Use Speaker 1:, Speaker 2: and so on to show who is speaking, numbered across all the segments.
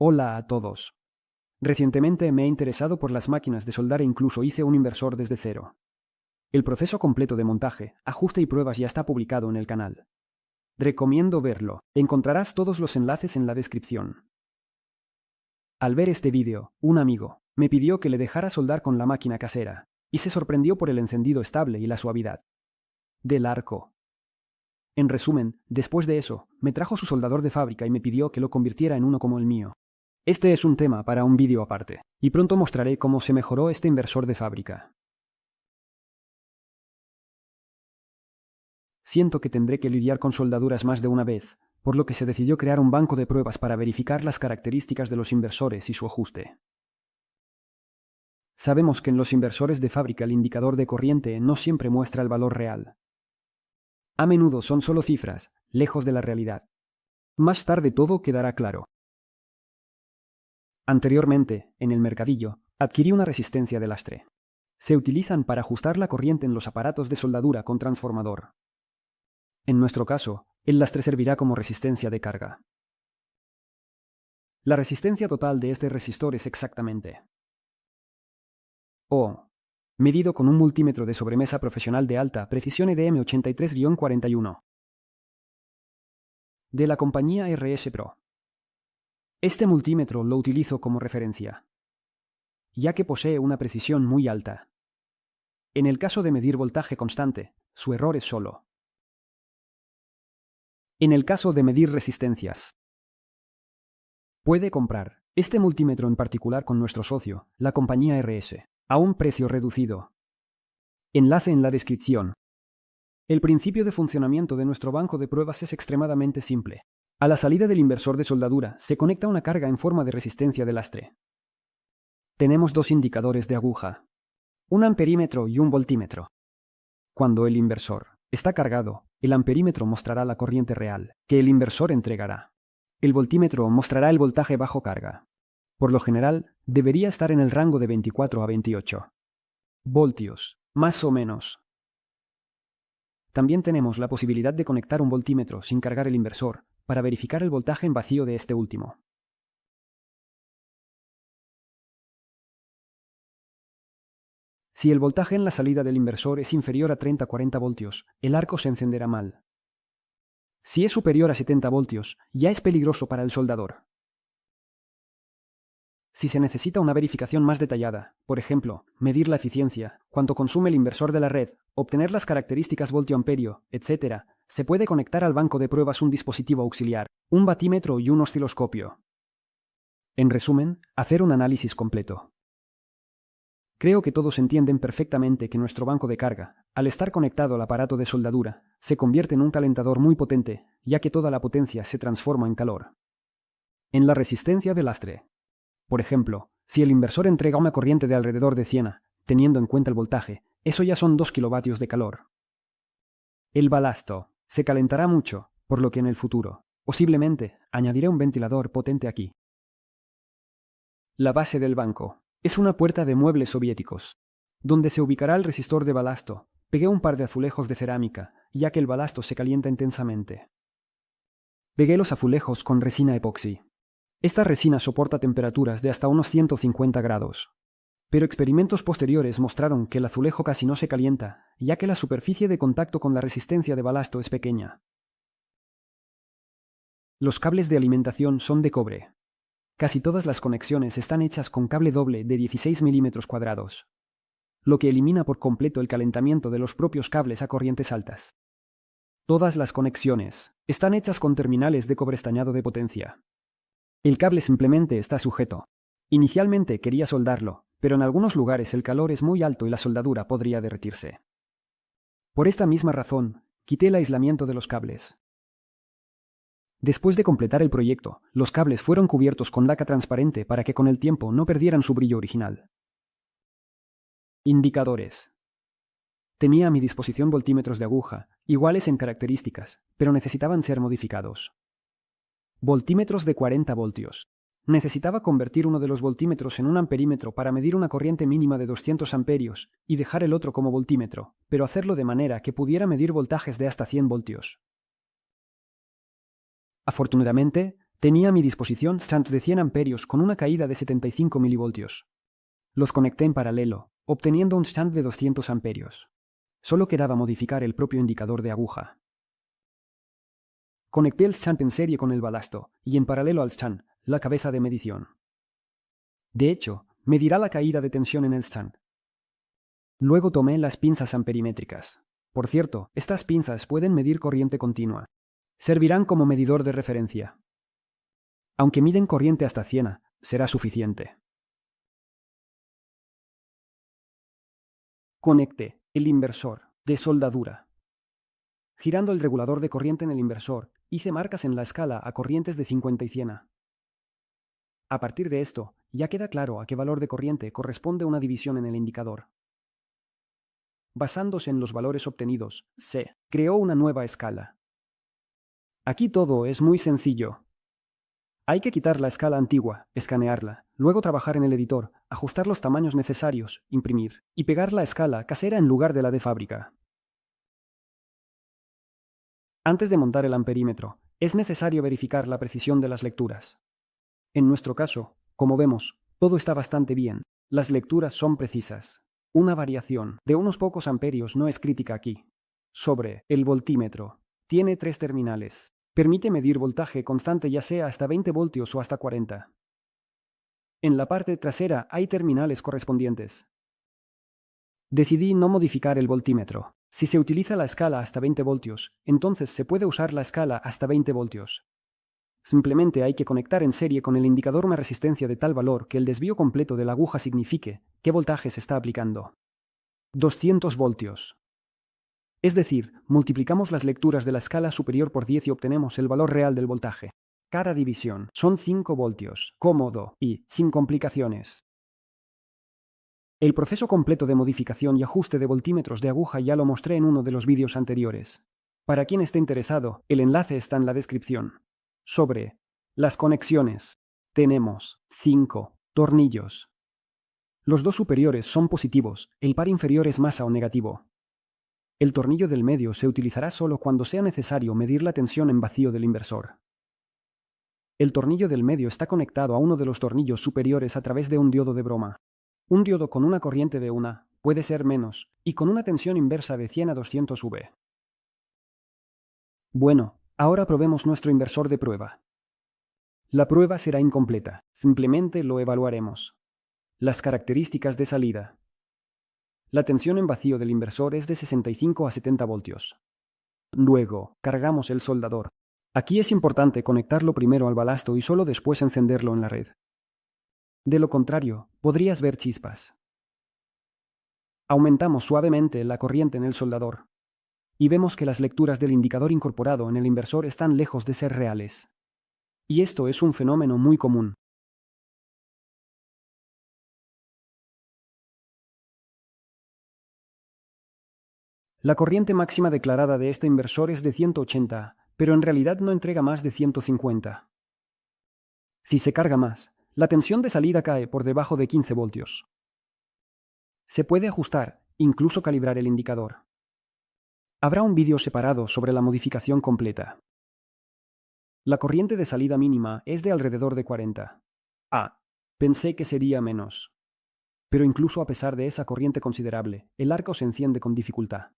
Speaker 1: Hola a todos. Recientemente me he interesado por las máquinas de soldar e incluso hice un inversor desde cero. El proceso completo de montaje, ajuste y pruebas ya está publicado en el canal. Recomiendo verlo. Encontrarás todos los enlaces en la descripción. Al ver este vídeo, un amigo me pidió que le dejara soldar con la máquina casera, y se sorprendió por el encendido estable y la suavidad del arco. En resumen, después de eso, me trajo su soldador de fábrica y me pidió que lo convirtiera en uno como el mío. Este es un tema para un vídeo aparte, y pronto mostraré cómo se mejoró este inversor de fábrica. Siento que tendré que lidiar con soldaduras más de una vez, por lo que se decidió crear un banco de pruebas para verificar las características de los inversores y su ajuste. Sabemos que en los inversores de fábrica el indicador de corriente no siempre muestra el valor real. A menudo son solo cifras, lejos de la realidad. Más tarde todo quedará claro. Anteriormente, en el mercadillo, adquirí una resistencia de lastre. Se utilizan para ajustar la corriente en los aparatos de soldadura con transformador. En nuestro caso, el lastre servirá como resistencia de carga. La resistencia total de este resistor es exactamente medido con un multímetro de sobremesa profesional de alta precisión EDM83-41 de la compañía RS Pro. Este multímetro lo utilizo como referencia, ya que posee una precisión muy alta. En el caso de medir voltaje constante, su error es solo. En el caso de medir resistencias, puede comprar este multímetro en particular con nuestro socio, la compañía RS, a un precio reducido. Enlace en la descripción. El principio de funcionamiento de nuestro banco de pruebas es extremadamente simple. A la salida del inversor de soldadura se conecta una carga en forma de resistencia de lastre. Tenemos dos indicadores de aguja, un amperímetro y un voltímetro. Cuando el inversor está cargado, el amperímetro mostrará la corriente real que el inversor entregará. El voltímetro mostrará el voltaje bajo carga. Por lo general, debería estar en el rango de 24 a 28 voltios, más o menos. También tenemos la posibilidad de conectar un voltímetro sin cargar el inversor para verificar el voltaje en vacío de este último. Si el voltaje en la salida del inversor es inferior a 30-40 voltios, el arco se encenderá mal. Si es superior a 70 voltios, ya es peligroso para el soldador. Si se necesita una verificación más detallada, por ejemplo, medir la eficiencia, cuánto consume el inversor de la red, obtener las características voltio-amperio, etc., se puede conectar al banco de pruebas un dispositivo auxiliar, un batímetro y un osciloscopio. En resumen, hacer un análisis completo. Creo que todos entienden perfectamente que nuestro banco de carga, al estar conectado al aparato de soldadura, se convierte en un calentador muy potente, ya que toda la potencia se transforma en calor. En la resistencia de lastre. Por ejemplo, si el inversor entrega una corriente de alrededor de 100 A, teniendo en cuenta el voltaje, eso ya son 2 kilovatios de calor. El balasto se calentará mucho, por lo que en el futuro, posiblemente, añadiré un ventilador potente aquí. La base del banco es una puerta de muebles soviéticos, donde se ubicará el resistor de balasto. Pegué un par de azulejos de cerámica, ya que el balasto se calienta intensamente. Pegué los azulejos con resina epoxi. Esta resina soporta temperaturas de hasta unos 150 grados. Pero experimentos posteriores mostraron que el azulejo casi no se calienta, ya que la superficie de contacto con la resistencia de balasto es pequeña. Los cables de alimentación son de cobre. Casi todas las conexiones están hechas con cable doble de 16 milímetros cuadrados, lo que elimina por completo el calentamiento de los propios cables a corrientes altas. Todas las conexiones están hechas con terminales de cobre estañado de potencia. El cable simplemente está sujeto. Inicialmente quería soldarlo, pero en algunos lugares el calor es muy alto y la soldadura podría derretirse. Por esta misma razón, quité el aislamiento de los cables. Después de completar el proyecto, los cables fueron cubiertos con laca transparente para que con el tiempo no perdieran su brillo original. Indicadores. Tenía a mi disposición voltímetros de aguja, iguales en características, pero necesitaban ser modificados. Voltímetros de 40 voltios. Necesitaba convertir uno de los voltímetros en un amperímetro para medir una corriente mínima de 200 amperios y dejar el otro como voltímetro, pero hacerlo de manera que pudiera medir voltajes de hasta 100 voltios. Afortunadamente, Tenía a mi disposición shunts de 100 amperios con una caída de 75 milivoltios. Los conecté en paralelo, obteniendo un shunt de 200 amperios. Solo quedaba modificar el propio indicador de aguja. Conecté el shunt en serie con el balasto, y en paralelo al shunt, la cabeza de medición. De hecho, medirá la caída de tensión en el shunt. Luego tomé las pinzas amperimétricas. Por cierto, estas pinzas pueden medir corriente continua. Servirán como medidor de referencia. Aunque miden corriente hasta 100, será suficiente. Conecté el inversor de soldadura. Girando el regulador de corriente en el inversor, hice marcas en la escala a corrientes de 50 y 100. A partir de esto, ya queda claro a qué valor de corriente corresponde una división en el indicador. Basándose en los valores obtenidos, se creó una nueva escala. Aquí todo es muy sencillo. Hay que quitar la escala antigua, escanearla, luego trabajar en el editor, ajustar los tamaños necesarios, imprimir, y pegar la escala casera en lugar de la de fábrica. Antes de montar el amperímetro, es necesario verificar la precisión de las lecturas. En nuestro caso, como vemos, todo está bastante bien. Las lecturas son precisas. Una variación de unos pocos amperios no es crítica aquí. Sobre el voltímetro. Tiene 3 terminales. Permite medir voltaje constante ya sea hasta 20 voltios o hasta 40. En la parte trasera hay terminales correspondientes. Decidí no modificar el voltímetro. Si se utiliza la escala hasta 20 voltios, entonces se puede usar la escala hasta 20 voltios. Simplemente hay que conectar en serie con el indicador una resistencia de tal valor que el desvío completo de la aguja signifique qué voltaje se está aplicando. 200 voltios. Es decir, multiplicamos las lecturas de la escala superior por 10 y obtenemos el valor real del voltaje. Cada división son 5 voltios, cómodo y sin complicaciones. El proceso completo de modificación y ajuste de voltímetros de aguja ya lo mostré en uno de los vídeos anteriores. Para quien esté interesado, el enlace está en la descripción. Sobre las conexiones, tenemos 5 tornillos. Los 2 superiores son positivos, el par inferior es masa o negativo. El tornillo del medio se utilizará solo cuando sea necesario medir la tensión en vacío del inversor. El tornillo del medio está conectado a uno de los tornillos superiores a través de un diodo de broma. Un diodo con una corriente de 1, puede ser menos, y con una tensión inversa de 100 a 200 V. Bueno, ahora probemos nuestro inversor de prueba. La prueba será incompleta, simplemente lo evaluaremos. Las características de salida. La tensión en vacío del inversor es de 65 a 70 voltios. Luego, cargamos el soldador. Aquí es importante conectarlo primero al balasto y solo después encenderlo en la red. De lo contrario, podrías ver chispas. Aumentamos suavemente la corriente en el soldador. Y vemos que las lecturas del indicador incorporado en el inversor están lejos de ser reales. Y esto es un fenómeno muy común. La corriente máxima declarada de este inversor es de 180, pero en realidad no entrega más de 150. Si se carga más, la tensión de salida cae por debajo de 15 voltios. Se puede ajustar, incluso calibrar el indicador. Habrá un vídeo separado sobre la modificación completa. La corriente de salida mínima es de alrededor de 40. Pensé que sería menos. Pero incluso a pesar de esa corriente considerable, el arco se enciende con dificultad.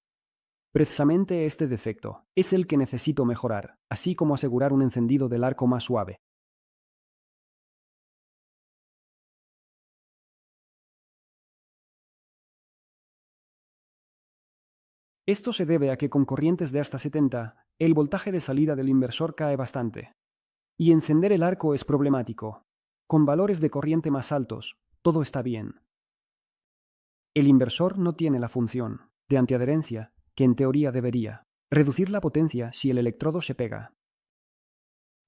Speaker 1: Precisamente este defecto es el que necesito mejorar, así como asegurar un encendido del arco más suave. Esto se debe a que con corrientes de hasta 70, el voltaje de salida del inversor cae bastante. Y encender el arco es problemático. Con valores de corriente más altos, todo está bien. El inversor no tiene la función de antiadherencia que en teoría debería reducir la potencia si el electrodo se pega.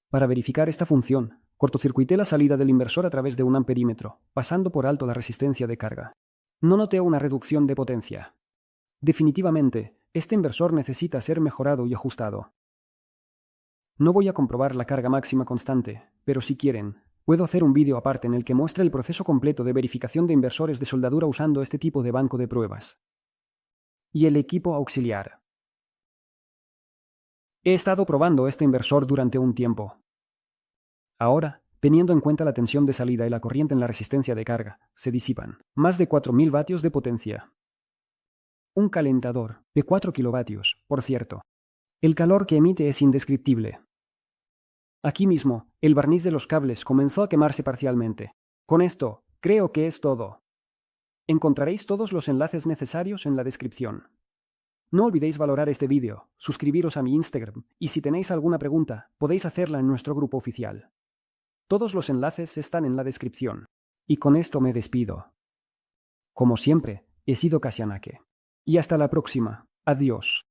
Speaker 1: Para verificar esta función, cortocircuité la salida del inversor a través de un amperímetro, pasando por alto la resistencia de carga. No noté una reducción de potencia. Definitivamente, este inversor necesita ser mejorado y ajustado. No voy a comprobar la carga máxima constante, pero si quieren, puedo hacer un vídeo aparte en el que muestre el proceso completo de verificación de inversores de soldadura usando este tipo de banco de pruebas. Y el equipo auxiliar. He estado probando este inversor durante un tiempo. Ahora, teniendo en cuenta la tensión de salida y la corriente en la resistencia de carga, se disipan más de 4000 vatios de potencia. Un calentador de 4 kilovatios, por cierto. El calor que emite es indescriptible. Aquí mismo, el barniz de los cables comenzó a quemarse parcialmente. Con esto, creo que es todo. Encontraréis todos los enlaces necesarios en la descripción. No olvidéis valorar este vídeo, suscribiros a mi Instagram y si tenéis alguna pregunta, podéis hacerla en nuestro grupo oficial. Todos los enlaces están en la descripción. Y con esto me despido. Como siempre, he sido Kasianake. Y hasta la próxima. Adiós.